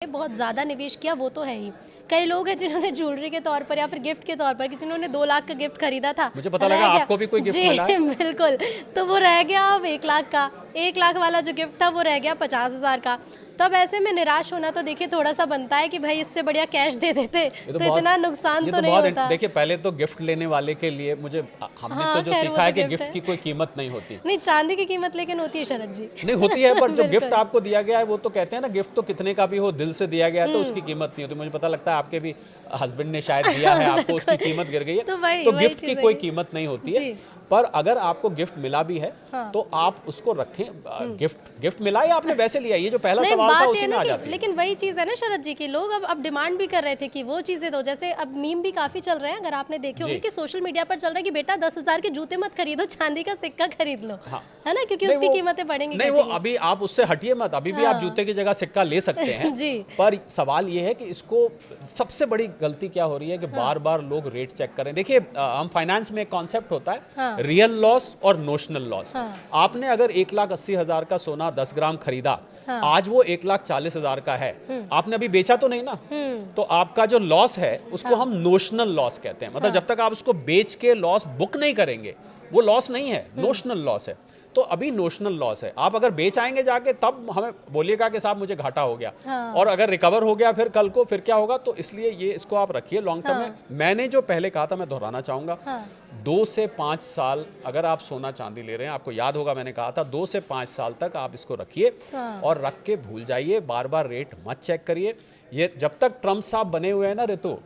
बहुत ज़्यादा निवेश किया वो तो है ही। कई लोग हैं जिन्होंने ज्वेलरी के तौर पर या फिर गिफ्ट के तौर पर, कि जिन्होंने 2 लाख का गिफ्ट खरीदा था, मुझे पता लगा आपको भी कोई गिफ्ट मिला है। बिल्कुल, तो वो रह गया अब 1 लाख का। 1 लाख वाला जो गिफ्ट था वो रह गया 50,000 का। तब ऐसे में निराश होना तो देखिए थोड़ा सा बनता है कि भाई इससे बढ़िया कैश दे देते तो इतना नुकसान तो नहीं होता। देखिए पहले तो गिफ्ट लेने वाले के लिए हमने तो जो सीखा है कि गिफ्ट की कोई कीमत नहीं होती। नहीं, चांदी की कीमत लेकिन होती है शरद जी। नहीं होती है, पर जो गिफ्ट आपको दिया गया है वो तो कहते हैं ना, गिफ्ट तो कितने का भी हो, दिल से दिया गया है तो उसकी कीमत नहीं होती। मुझे पता लगता है आपके भी हस्बैंड ने शायद दिया है आपको, उसकी कीमत गिर गई है, तो गिफ्ट की कोई कीमत नहीं होती है। पर अगर आपको गिफ्ट मिला भी है तो आप उसको रखें। गिफ्ट मिला या आपने वैसे लिया, ये जो पहला सवाल था उसी में आ जाती है। लेकिन वही चीज है ना शरद जी की लोग अब डिमांड भी कर रहे थे कि वो चीजें दो। जैसे अब मीम भी काफी चल रहे हैं, अगर आपने देखे होंगे कि सोशल मीडिया पर चल रहा है कि बेटा 10,000 के जूते मत खरीदो, चांदी का सिक्का खरीद लो, है ना, क्योंकि उसकी कीमतें बढ़ेंगी। नहीं, वो अभी आप उससे हटिए मत, अभी भी आप जूते की जगह सिक्का ले सकते हैं जी। पर सवाल ये है कि इसको सबसे बड़ी गलती क्या हो रही है कि बार बार लोग रेट चेक करें। देखिए हम फाइनेंस में एक कॉन्सेप्ट होता है रियल लॉस और नोशनल लॉस। आपने अगर 1,80,000 का सोना 10 ग्राम खरीदा, आज वो 1,40,000 का है, आपने अभी बेचा तो नहीं ना, तो आपका जो लॉस है उसको हम नोशनल लॉस कहते हैं। मतलब जब तक आप उसको बेच के लॉस बुक नहीं करेंगे वो लॉस नहीं है, नोशनल लॉस है। तो अभी नोशनल लॉस है। आप अगर बेच आएंगे जाके तब हमें बोलिएगा कि साहब मुझे घाटा हो गया, और अगर रिकवर हो गया फिर कल को फिर क्या होगा। तो इसलिए ये इसको आप रखिए लॉन्ग टर्म में। मैंने जो पहले कहा था मैं दोहराना चाहूंगा, 2 से 5 साल अगर आप सोना चांदी ले रहे हैं, आपको याद होगा मैंने कहा था 2 से 5 साल तक आप इसको रखिए और रख के भूल जाइए, बार बार रेट मत चेक करिए। ये जब तक ट्रम्प साहब बने हुए हैं ना ऋतु,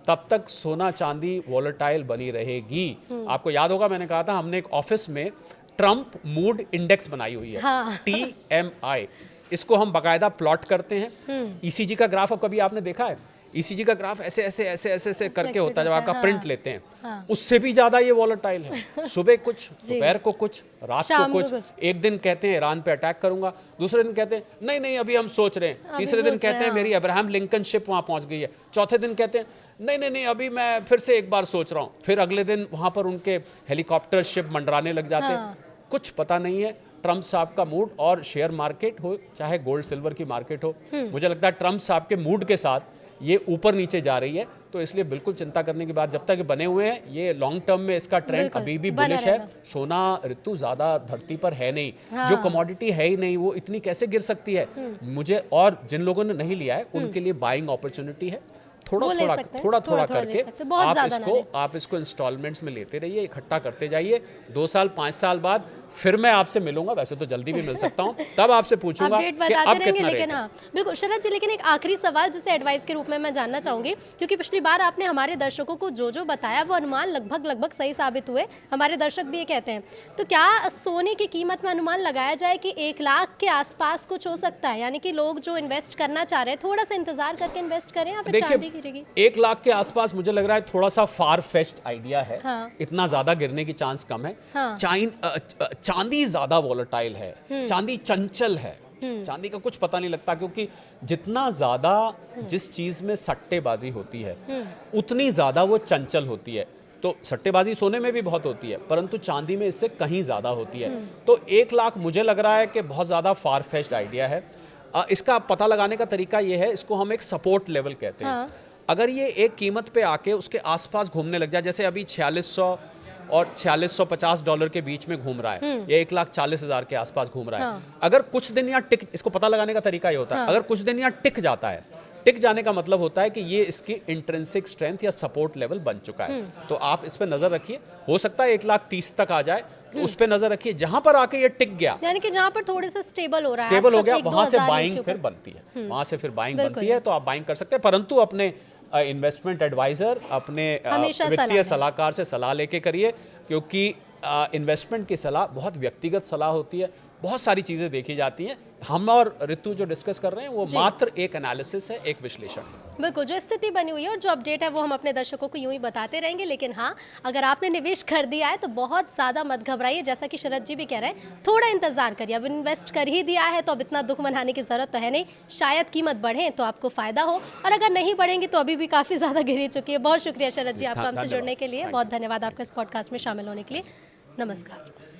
तब तक सोना चांदी वॉलेटाइल बनी रहेगी। आपको याद होगा मैंने कहा था हमने एक ऑफिस में ट्रम्प मूड इंडेक्स बनाई हुई है, TMI। इसको हम बाकायदा प्लॉट करते हैं। ECG का ग्राफ कभी आपने देखा है? ECG का ग्राफ ऐसे ऐसे ऐसे ऐसे ऐसे करके होता है जब आपका प्रिंट लेते हैं, उससे भी ज्यादा ये वॉलेटाइल है। सुबह कुछ, दोपहर को कुछ, रात को कुछ। एक दिन कहते हैं ईरान पे अटैक करूंगा, दूसरे दिन कहते हैं नहीं नहीं अभी हम सोच रहे हैं, तीसरे दिन कहते हैं मेरी अब्राहम लिंकन शिप वहां पहुंच गई है, चौथे दिन कहते हैं नहीं नहीं नहीं अभी मैं फिर से एक बार सोच रहा हूँ, फिर अगले दिन वहां पर उनके हेलीकॉप्टर शिप मंडराने लग जाते हैं। कुछ पता नहीं है ट्रम्प साहब का मूड, और शेयर मार्केट हो चाहे गोल्ड सिल्वर की मार्केट हो, मुझे लगता है ट्रम्प साहब के मूड के साथ ये ऊपर नीचे जा रही है। तो इसलिए बिल्कुल चिंता करने की बात, जब तक बने हुए हैं ये लॉन्ग टर्म में इसका ट्रेंड अभी भी बुलिश है। सोना ऋतु ज्यादा धरती पर है नहीं, जो कमोडिटी है ही नहीं वो इतनी कैसे गिर सकती है। मुझे और जिन लोगों ने नहीं लिया है उनके लिए बाइंग अपॉर्चुनिटी है। थोड़ा थोड़ा करके आप इसको इंस्टॉलमेंट्स में लेते रहिए, इकट्ठा करते जाइए। 2 साल 5 साल बाद फिर मैं आपसे मिलूंगा, वैसे तो जल्दी भी मिल सकता हूँ, तब आपसे पूछूंगा कि अब कितना रेट है। बिल्कुल शरद जी, लेकिन एक आखिरी सवाल जिसे एडवाइस के रूप में मैं जानना चाहूंगी, क्योंकि पिछली बार आपने हमारे दर्शकों को जो जो बताया वो अनुमान लगभग सही साबित हुए, हमारे दर्शक भी ये कहते हैं। तो क्या सोने की कीमत में अनुमान लगाया जाए कि 1 लाख के आसपास कुछ हो सकता है, यानी कि लोग जो इन्वेस्ट करना चाह रहे हैं थोड़ा सा इंतजार करके इन्वेस्ट करें या फिर चांदी गिरेगी? 1 लाख के आसपास मुझे लग रहा है थोड़ा सा फार फेच्ड आइडिया है। इतना ज्यादा गिरने की चांस कम है। चांदी ज्यादा वॉलेटाइल है, चांदी चंचल है, चांदी का कुछ पता नहीं लगता, क्योंकि जितना ज्यादा जिस चीज में सट्टेबाजी होती है उतनी ज्यादा वो चंचल होती है। तो सट्टेबाजी सोने में भी बहुत होती है, परंतु चांदी में इससे कहीं ज्यादा होती है। तो 1 लाख मुझे लग रहा है कि बहुत ज्यादा फार फेच्ड आइडिया है। इसका पता लगाने का तरीका ये है, इसको हम एक सपोर्ट लेवल कहते हैं। अगर ये एक कीमत पे आके उसके आसपास घूमने लग जाए, जैसे अभी 4600 और $4650 के बीच में घूम रहा है, ये 1,40,000 के आसपास घूम रहा है। अगर कुछ दिन यहाँ टिक, इसको पता लगाने का तरीका ये होता है, अगर कुछ दिन यहाँ टिक जाता है, टिक जाने का मतलब होता है कि ये इसकी इंट्रिंसिक स्ट्रेंथ या सपोर्ट लेवल बन चुका है। तो आप इस पे नजर रखिए, हो सकता है 1,30,000 तक आ जाए, उस पे नजर रखिए। जहां पर आके ये टिक गया, यानी कि जहां पर थोड़े से स्टेबल हो रहा है, स्टेबल हो गया, वहां से बाइंग फिर बनती है, वहां से फिर बाइंग बनती है। तो आप बाइंग कर सकते हैं, परंतु अपने इन्वेस्टमेंट एडवाइजर, अपने वित्तीय सलाहकार से सलाह लेके करिए, क्योंकि इन्वेस्टमेंट की सलाह बहुत व्यक्तिगत सलाह होती है, बहुत सारी चीजें देखी जाती हैं। हम और ऋतु जो डिस्कस कर रहे हैं वो मात्र एक एनालिसिस है, एक विश्लेषण है। बिल्कुल, जो स्थिति बनी हुई है और जो अपडेट है वो हम अपने दर्शकों को यूं ही बताते रहेंगे। लेकिन हाँ, अगर आपने निवेश कर दिया है तो बहुत ज़्यादा मत घबराइए, जैसा कि शरद जी भी कह रहे हैं, थोड़ा इंतजार करिए। अब इन्वेस्ट कर ही दिया है तो अब इतना दुख मनाने की ज़रूरत तो है नहीं, शायद कीमत बढ़े तो आपको फ़ायदा हो, और अगर नहीं बढ़ेंगी तो अभी भी काफ़ी ज़्यादा गिरी चुकी है। बहुत शुक्रिया शरद जी आपका हमसे जुड़ने के लिए, बहुत धन्यवाद आपका इस पॉडकास्ट में शामिल होने के लिए। नमस्कार।